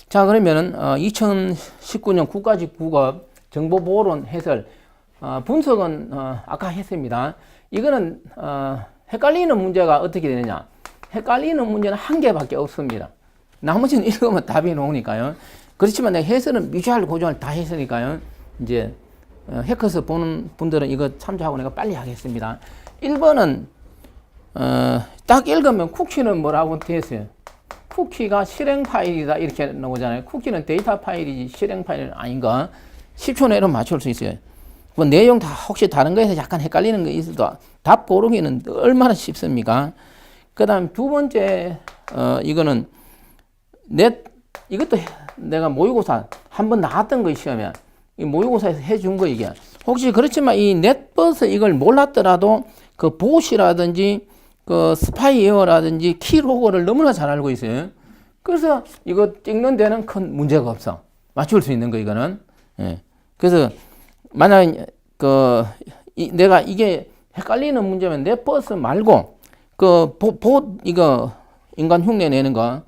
자, 그러면은 2019년 국가직국업 정보보호론 해설 분석은 아까 했습니다. 이거는 헷갈리는 문제가 어떻게 되느냐? 헷갈리는 문제는 한 개밖에 없습니다. 나머지는 읽으면 답이 나오니까요. 그렇지만 내가 해설은 뮤주얼 고주얼 다 했으니까요. 이제 해커스 보는 분들은 이거 참조하고 내가 빨리 하겠습니다. 1번은 딱 읽으면 쿠키는 뭐라고 되어 있어요? 쿠키가 실행 파일이다 이렇게 나오잖아요. 쿠키는 데이터 파일이지 실행 파일은 아닌가? 10초 내로 맞출 수 있어요. 뭐 내용 다 혹시 다른 거에서 약간 헷갈리는 거 있어도 답 고르기는 얼마나 쉽습니까? 그 다음 두 번째 이거는 이것도 내가 모의고사 한번 나왔던 거 시험에 이 모의고사에서 해준 거 이게 혹시 그렇지만 이 넷버스 이걸 몰랐더라도 그 보시라든지 그 스파이웨어라든지 키로그를 너무나 잘 알고 있어요. 그래서 이거 찍는 데는 큰 문제가 없어. 맞출 수 있는 거 이거는. 예. 그래서 만약 내가 이게 헷갈리는 문제면 넷버스 말고 이거 인간 흉내 내는 거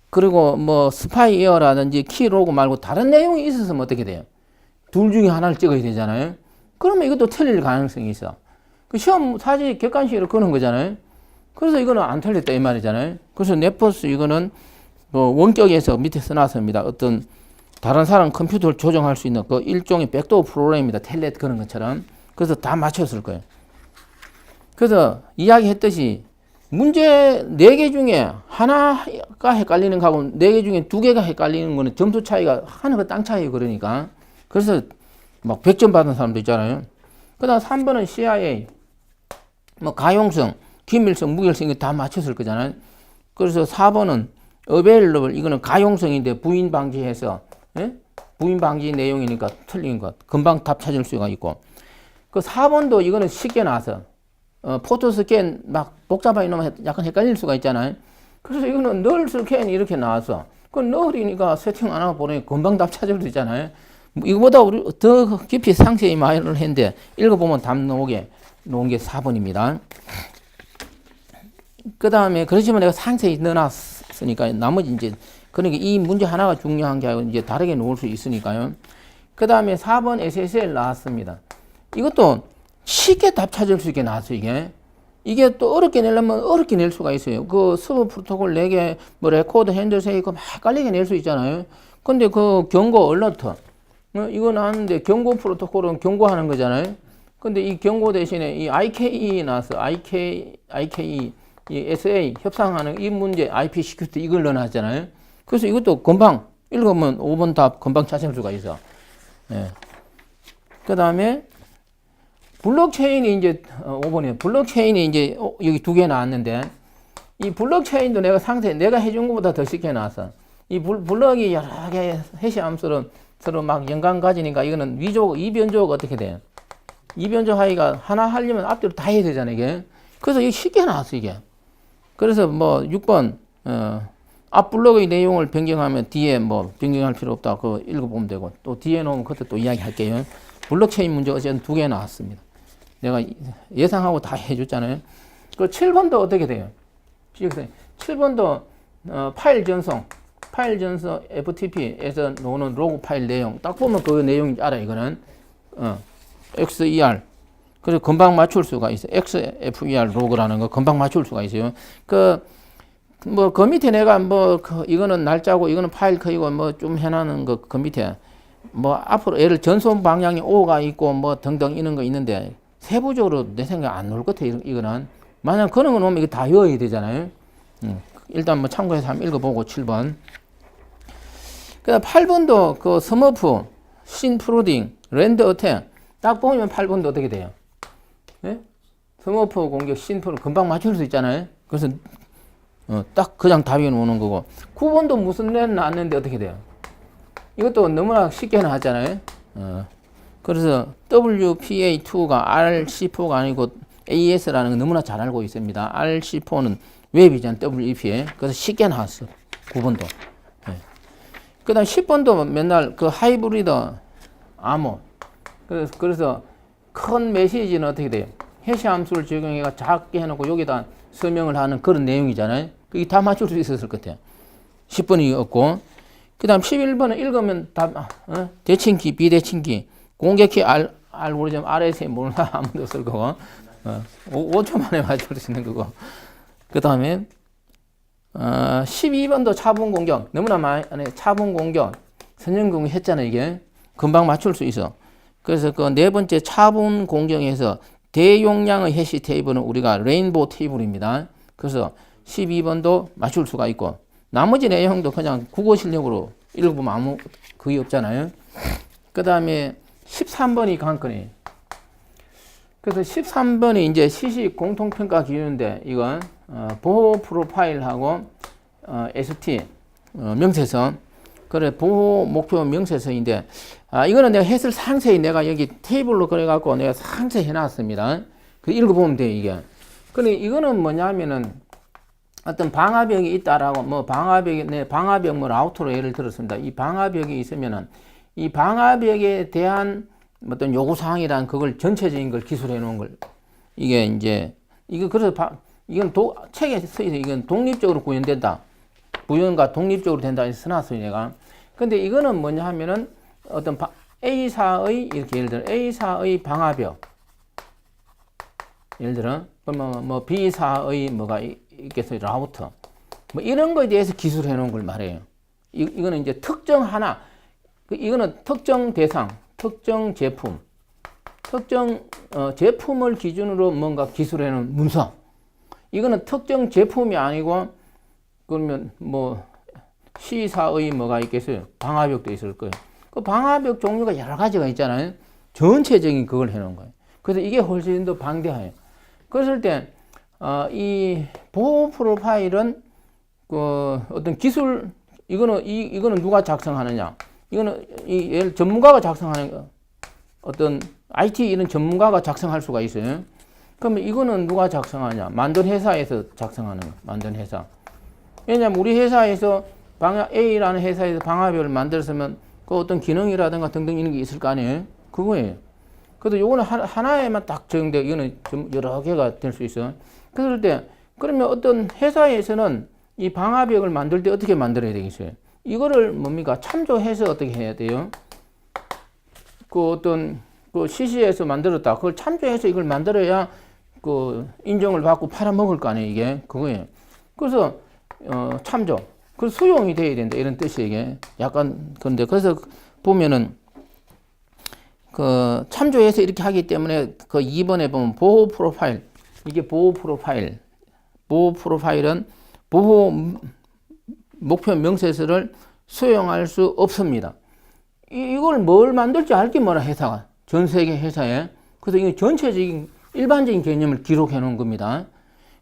그리고 뭐 스파이웨어라든지 키로그 말고 다른 내용이 있었으면 어떻게 돼요? 둘 중에 하나를 찍어야 되잖아요. 그러면 이것도 틀릴 가능성이 있어. 그 시험 사실 객관식으로 끄는 거잖아요. 그래서 이거는 안 틀렸다 이 말이잖아요. 그래서 넷버스 이거는 원격에서 밑에 써놨습니다. 어떤 다른 사람 컴퓨터를 조정할 수 있는 그 일종의 백도어 프로그램입니다. 텔넷 그런 것처럼. 그래서 다 맞췄을 거예요. 그래서 이야기했듯이 문제 4개 중에 하나가 헷갈리는 거하고 4개 중에 2개가 헷갈리는 거는 점수 차이가 하늘과 땅 차이 그러니까. 그래서 막 100점 받은 사람도 있잖아요. 그 다음 3번은 CIA. 뭐 가용성, 기밀성, 무결성 이거 다 맞췄을 거잖아요. 그래서 4번은 available 이거는 가용성인데 부인 방지해서 부인 방지 내용이니까 틀린 것. 금방 답 찾을 수가 있고. 그 4번도 이거는 쉽게 나와서 포토 스캔 막 복잡하게 넣으면 약간 헷갈릴 수가 있잖아요. 그래서 이거는 널 스캔 이렇게 나와서 그 널이니까 세팅 안 하고 보내니 금방 답 찾을 수 있잖아요. 이거보다 우리 더 깊이 상세히 말을 했는데 읽어보면 답 나온 게 4번입니다. 그 다음에 그렇지만 내가 상세히 넣어놨으니까 나머지 이제 그러니까 이 문제 하나가 중요한 게 아니고 이제 다르게 놓을 수 있으니까요. 그 다음에 4번 SSL 나왔습니다. 이것도 쉽게 답 찾을 수 있게 나왔어요, 이게 또 어렵게 내려면 어렵게 낼 수가 있어요. 그 서버 프로토콜 4개, 뭐 레코드, 핸들세 이거 막 헷갈리게 낼 수 있잖아요. 근데 그 경고 얼러트, 이거 나왔는데 경고 프로토콜은 경고하는 거잖아요. 근데 이 경고 대신에 이 IKE 나왔어. IKE, 이 SA 협상하는 이 문제, IP 시큐리티 이걸 넣어놨잖아요. 그래서 이것도 금방 읽으면 5번 답 금방 찾을 수가 있어. 예. 그 다음에 블록체인이 이제 5번이에요. 블록체인이 이제 여기 2개 나왔는데 이 블록체인도 내가 해준 것보다 더 쉽게 나왔어. 이 블록이 여러 개 해시 함수로 서로 막 연관 가지니까 이거는 이변조가 어떻게 돼요? 이변조 하기가 하나 하려면 앞뒤로 다 해야 되잖아요, 이게. 그래서 이게 쉽게 나왔어, 이게. 그래서 뭐 6번 앞 블록의 내용을 변경하면 뒤에 뭐 변경할 필요 없다. 그거 읽어보면 되고 또 뒤에 놓으면 그것도 또 이야기할게요. 블록체인 문제 어쨌든 2개 나왔습니다. 내가 예상하고 다 해줬잖아요. 그 7번도 어떻게 돼요? 7번도 파일 전송 FTP에서 나오는 로그 파일 내용 딱 보면 그 내용인지 알아. 이거는 XER 그래서 금방 맞출 수가 있어요. XFER 로그라는 거 금방 맞출 수가 있어요. 그 밑에 내가 이거는 날짜고 이거는 파일 크기고 뭐 좀 해놨는 그 밑에 뭐 앞으로 예를 전송 방향이 O가 있고 뭐 등등 이런 거 있는데 세부적으로 내 생각에 안 나올 것 같아. 이거는 만약 그런 거 놓으면 이거 다 외워야 되잖아요. 일단 뭐 참고해서 한번 읽어보고 7번. 그 8번도 그 스머프, 신프로딩, 랜드 어택 딱 보면 8번도 어떻게 돼요? 예? 스머프 공격, 신프로 금방 맞출 수 있잖아요. 그래서 딱 그냥 답이 나오는 거고 9번도 무슨 랜 나왔는데 어떻게 돼요? 이것도 너무나 쉽게 나왔잖아요. 그래서 WPA2가 RC4가 아니고 AES라는 거 너무나 잘 알고 있습니다. RC4는 웹이잖아요. WEPA. 그래서 쉽게 나왔어. 9번도. 네. 그 다음 10번도 맨날 그 하이브리드 암호. 그래서 큰 메시지는 어떻게 돼요? 해시 함수를 적용해가 작게 해놓고 여기다 설명을 하는 그런 내용이잖아요. 그게 다 맞출 수 있었을 것 같아요. 10번이 없고. 그 다음 11번은 읽으면 답, 대칭키, 비대칭키, 공격키, 알고리즘, RSA 모르는 사람 아무도 없을 거고, 5초 만에 맞출 수 있는 거고. 그 다음에, 12번도 차분 공격. 너무나 많이, 차분 공격. 선전 공격 했잖아요, 이게. 금방 맞출 수 있어. 그래서 그 네 번째 차분 공격에서 대용량의 해시 테이블은 우리가 레인보우 테이블입니다. 그래서 12번도 맞출 수가 있고, 나머지 내용도 그냥 국어 실력으로 읽어보면 아무 거의 없잖아요. 그 다음에 13번이 관건이에요. 그래서 13번이 이제 시식 공통평가 기준인데, 이건 보호 프로파일하고 ST 명세서, 그래 보호 목표 명세서인데, 이거는 내가 해설 상세히 내가 여기 테이블로 그래갖고 내가 상세히 해놨습니다. 그 읽어보면 돼요, 이게. 근데 이거는 뭐냐면은 어떤 방화벽이 있다라고, 뭐 방화벽 뭐 라우터로 예를 들었습니다. 이 방화벽이 있으면은 이 방화벽에 대한 어떤 요구사항이란 그걸 전체적인 걸 기술해 놓은 걸, 이게 이제, 이거 그래서 이건 책에 써있어. 이건 독립적으로 구현된다. 부연과 독립적으로 된다 해서 써놨어요, 내가. 근데 이거는 뭐냐 하면은 어떤 A사의, 이렇게 예를 들어 A사의 방화벽. 예를 들어, 뭐 B사의 뭐가 있겠어요, 라우터. 뭐 이런 거에 대해서 기술해 놓은 걸 말해요. 이거는 이제 특정 하나, 이거는 특정 대상, 특정 제품, 특정 제품을 기준으로 뭔가 기술해 놓은 문서. 이거는 특정 제품이 아니고, 그러면 뭐 C사의 뭐가 있겠어요? 방화벽도 있을 거예요. 그 방화벽 종류가 여러 가지가 있잖아요. 전체적인 그걸 해놓은 거예요. 그래서 이게 훨씬 더 방대해요. 그랬을 때 이 보호 프로파일은 그 어떤 기술, 이거는 누가 작성하느냐? 이거는 예를 전문가가 작성하는 거, 어떤 IT 이런 전문가가 작성할 수가 있어요. 그러면 이거는 누가 작성하냐? 만든 회사에서 작성하는 거, 만든 회사. 왜냐면 우리 회사에서 A라는 회사에서 방화벽을 만들었으면 그 어떤 기능이라든가 등등 이런 게 있을 거 아니에요? 그거예요. 그래도 요거는 하나에만 딱 적용되고, 이거는 좀 여러 개가 될 수 있어요. 그럴 때, 그러면 어떤 회사에서는 이 방화벽을 만들 때 어떻게 만들어야 되겠어요? 이거를 뭡니까? 참조해서 어떻게 해야 돼요? 그 어떤 그 CC에서 만들었다. 그걸 참조해서 이걸 만들어야 그 인정을 받고 팔아먹을 거 아니에요, 이게. 그거예요. 그래서 참조. 그 수용이 돼야 된다, 이런 뜻이에요, 이게. 약간 그런데 그래서 보면은 그 참조해서 이렇게 하기 때문에 그 2번에 보면 보호 프로파일. 이게 보호 프로파일. 보호 프로파일은 보호 목표 명세서를 수용할 수 없습니다. 이걸 뭘 만들지 알게 뭐라, 회사가. 전 세계 회사에. 그래서 이게 전체적인 일반적인 개념을 기록해 놓은 겁니다.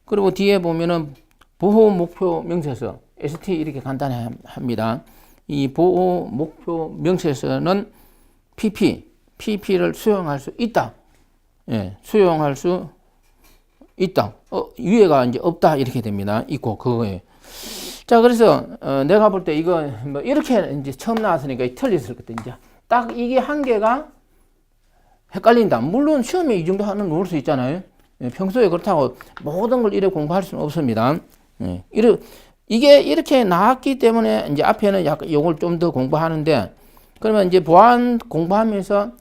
그리고 뒤에 보면은 보호 목표 명세서, ST 이렇게 간단히 합니다. 이 보호 목표 명세서는 PP를 수용할 수 있다. 예, 수용할 수 있다. 위에가 이제 없다 이렇게 됩니다. 있고 그거예요. 자, 그래서 내가 볼 때 이거 뭐 이렇게 이제 처음 나왔으니까 틀렸을 것 같아. 이제 딱 이게 한 개가 헷갈린다. 물론 시험에 이 정도 하는 놓을 수 있잖아요. 예, 평소에 그렇다고 모든 걸 이렇게 공부할 수는 없습니다. 예, 이게 이렇게 나왔기 때문에 이제 앞에는 약간 요걸 좀 더 공부하는데, 그러면 이제 보안 공부하면서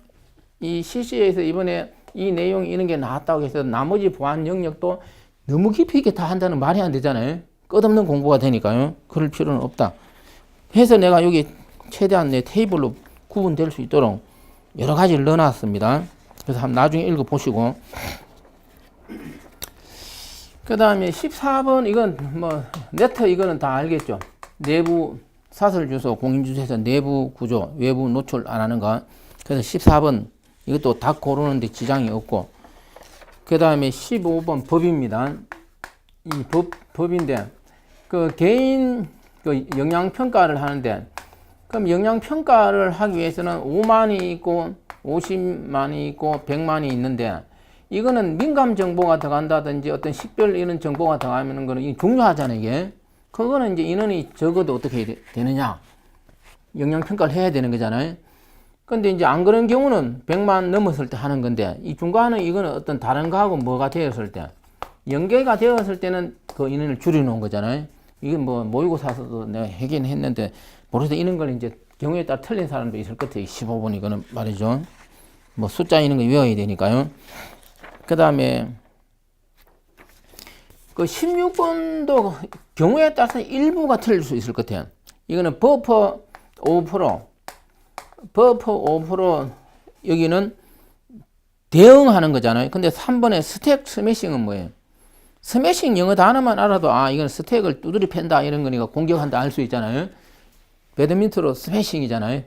이 CC에서 이번에 이 내용 이런 게 나왔다고 해서 나머지 보안 영역도 너무 깊이 있게 다 한다는 말이 안 되잖아요. 끝없는 공부가 되니까요. 그럴 필요는 없다. 해서 내가 여기 최대한 내 테이블로 구분될 수 있도록 여러 가지를 넣어놨습니다. 그래서 한번 나중에 읽어보시고. 그 다음에 14번, 이건 뭐, 네트 이거는 다 알겠죠. 내부 사설 주소, 공인 주소에서 내부 구조, 외부 노출 안 하는 거. 그래서 14번, 이것도 다 고르는데 지장이 없고. 그 다음에 15번 법입니다. 이 법인데, 그 개인 그 영양평가를 하는데, 그럼 영양평가를 하기 위해서는 5만이 있고, 50만이 있고, 100만이 있는데, 이거는 민감 정보가 들어간다든지 어떤 식별 이런 정보가 들어가면 거는 중요하잖아요, 이게. 그거는 이제 인원이 적어도 어떻게 되느냐. 영양평가를 해야 되는 거잖아요. 근데 이제 안 그런 경우는 100만 넘었을 때 하는 건데, 이 중간은 이거는 어떤 다른 거하고 뭐가 되었을 때, 연계가 되었을 때는 그 인원을 줄여놓은 거잖아요. 이게 뭐 모의고사에서도 내가 하긴 했는데, 모르겠어요. 이런 걸 이제 경우에 따라 틀린 사람도 있을 것 같아요. 15번 이거는 말이죠. 뭐 숫자 있는 거 외워야 되니까요. 그 다음에 그 16번도 경우에 따라서 일부가 틀릴 수 있을 것 같아요. 이거는 버퍼 5%, 버퍼 5% 여기는 대응하는 거잖아요. 근데 3번에 스택 스매싱은 뭐예요? 스매싱 영어 단어만 알아도 아 이건 스택을 두드려 팬다 이런 거니까 공격한다 알 수 있잖아요. 배드민턴으로 스매싱이잖아요.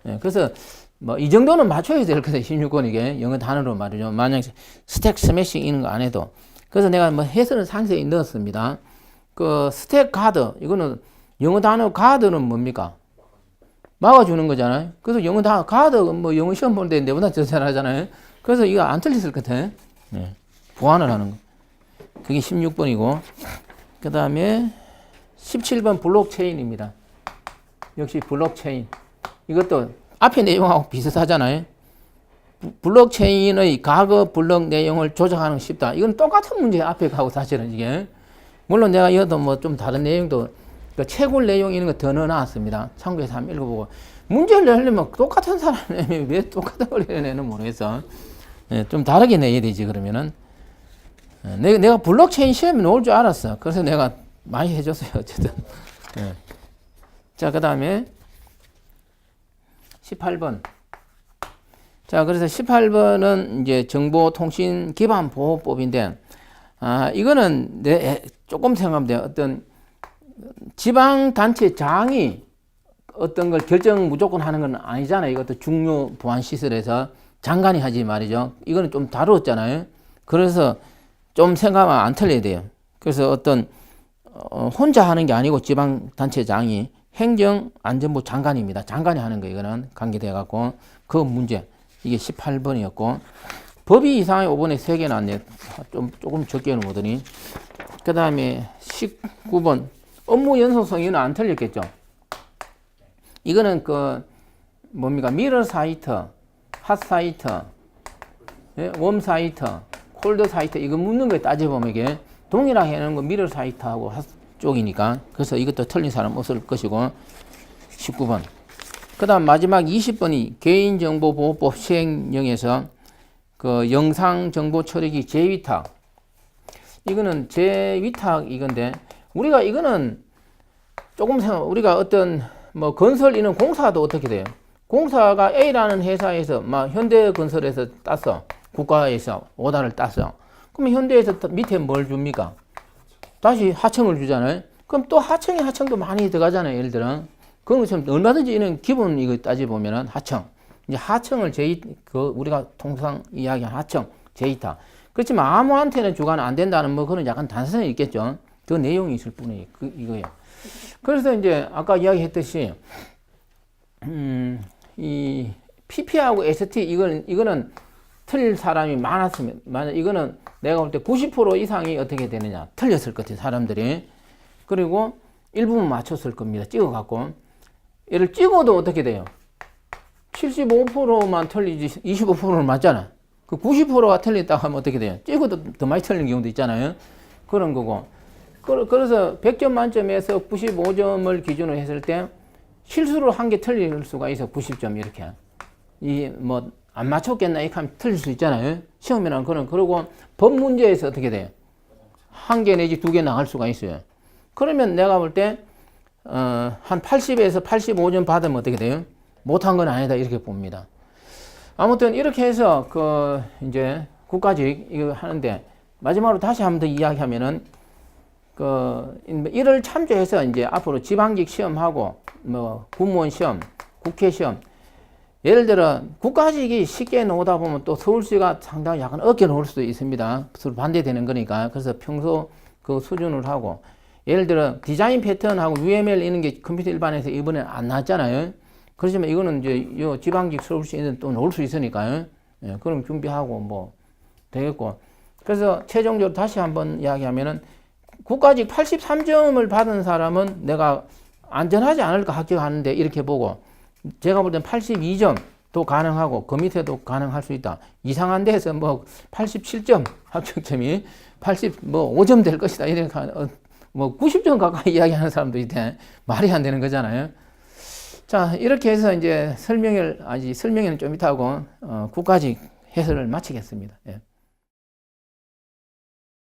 예, 그래서 뭐 이 정도는 맞춰야 될 거예요. 16번 이게 영어 단어로 말이죠. 만약 스택 스매싱 이런 거 안 해도. 그래서 내가 뭐 해설은 상세히 넣었습니다. 그 스택 가드 이거는 영어 단어 가드는 뭡니까? 막아주는 거잖아요. 그래서 영어 단어 가드 뭐 영어 시험 보는데 내보다 더 잘하잖아요. 그래서 이거 안 틀렸을 것 같아. 네. 보완을 하는 거. 그게 16번이고 그 다음에 17번 블록체인입니다. 역시 블록체인. 이것도 앞에 내용하고 비슷하잖아요. 블록체인의 과거 블록 내용을 조작하는 게 쉽다. 이건 똑같은 문제예요. 앞에 가고 사실은 이게. 물론 내가 이것도 뭐 좀 다른 내용도 그 채굴 내용 이런 거 더 넣어놨습니다. 참고해서 한번 읽어보고. 문제를 내려면 똑같은 사람이 왜 똑같은 걸 내는 모르겠어. 예, 좀 다르게 내야 되지 그러면은. 내가 블록체인 시험에 나올 줄 알았어. 그래서 내가 많이 해줬어요. 어쨌든. 예. 자, 그 다음에 18번. 자, 그래서 18번은 이제 정보통신기반보호법인데, 이거는 조금 생각하면 돼요. 어떤 지방단체장이 어떤 걸 결정 무조건 하는 건 아니잖아요. 이것도 중요 보안시설에서 장관이 하지 말이죠. 이거는 좀 다루었잖아요. 그래서 좀 생각하면 안 틀려야 돼요. 그래서 어떤 혼자 하는 게 아니고 지방단체장이 행정안전부 장관입니다. 장관이 하는 거 이거는 관계돼 갖고 그 문제 이게 18번이었고 법이 이상하게 5번에 3개 나왔네요. 조금 적게 놓으더니 그 다음에 19번 업무 연속성 이거는 안 틀렸겠죠. 이거는 그 뭡니까 미러 사이트, 핫 사이트, 웜 사이트, 콜드 사이트 이거 묻는 거에 따져보면 이게 동일하게 하는 거 미러 사이트하고 핫 쪽이니까 그래서 이것도 틀린 사람 없을 것이고 19번 그 다음 마지막 20번이 개인정보보호법 시행령에서 그 영상정보 처리기 재위탁 이거는 재위탁 이건데 우리가 이거는 조금 생각 우리가 어떤 뭐 건설 이런 공사도 어떻게 돼요? 공사가 A라는 회사에서 막 현대건설에서 땄어 국가에서 오다를 땄어 그러면 현대에서 밑에 뭘 줍니까? 다시 하청을 주잖아요. 그럼 또 하청도 많이 들어가잖아요. 예를 들어. 그런 것처럼 얼마든지 이런 기본 이거 따져보면은 하청. 이제 하청을 우리가 통상 이야기한 하청, 제이타. 그렇지만 아무한테는 주가는 안 된다는 뭐 그런 약간 단서는 있겠죠. 그 내용이 있을 뿐이에요. 이거예요. 그래서 이제 아까 이야기했듯이, 이 PP하고 ST 이거는 틀릴 사람이 많았으면, 만약 이거는 내가 볼 때 90% 이상이 어떻게 되느냐. 틀렸을 것 같아요, 사람들이. 그리고 일부분 맞췄을 겁니다. 찍어갖고. 얘를 찍어도 어떻게 돼요? 75%만 틀리지 25%는 맞잖아. 그 90%가 틀렸다고 하면 어떻게 돼요? 찍어도 더 많이 틀린 경우도 있잖아요. 그런 거고. 그래서 100점 만점에서 95점을 기준으로 했을 때 실수로 한 개 틀릴 수가 있어. 90점 이렇게. 안 맞췄겠나 이렇게 하면 틀릴 수 있잖아요. 시험이란 거는. 그리고 법 문제에서 어떻게 돼요? 한 개 내지 2개 나갈 수가 있어요. 그러면 내가 볼 때 한 80에서 85점 받으면 어떻게 돼요? 못한 건 아니다 이렇게 봅니다. 아무튼 이렇게 해서 이제 국가직 이거 하는데 마지막으로 다시 한 번 더 이야기하면은 이를 참조해서 이제 앞으로 지방직 시험하고 뭐 공무원 시험, 국회 시험 예를 들어 국가직이 쉽게 나오다 보면 또 서울시가 상당히 약간 어렵게 나올 수도 있습니다. 서로 반대되는 거니까. 그래서 평소 그 수준을 하고 예를 들어 디자인 패턴하고 UML 이런 게 컴퓨터 일반에서 이번에 안 나왔잖아요. 그렇지만 이거는 이제 요 지방직 서울시에는 또 나올 수 있으니까요. 예, 그럼 준비하고 뭐 되겠고. 그래서 최종적으로 다시 한번 이야기하면은 국가직 83점을 받은 사람은 내가 안전하지 않을까 합격하는데 이렇게 보고 제가 볼 땐 82점도 가능하고 그 밑에도 가능할 수 있다. 이상한 데서 뭐 87점 합격점이 5점 될 것이다. 이렇게 뭐 90점 가까이 이야기하는 사람도 있대. 말이 안 되는 거잖아요. 자, 이렇게 해서 이제 설명을 좀 이따 하고, 국가직 해설을 마치겠습니다. 예.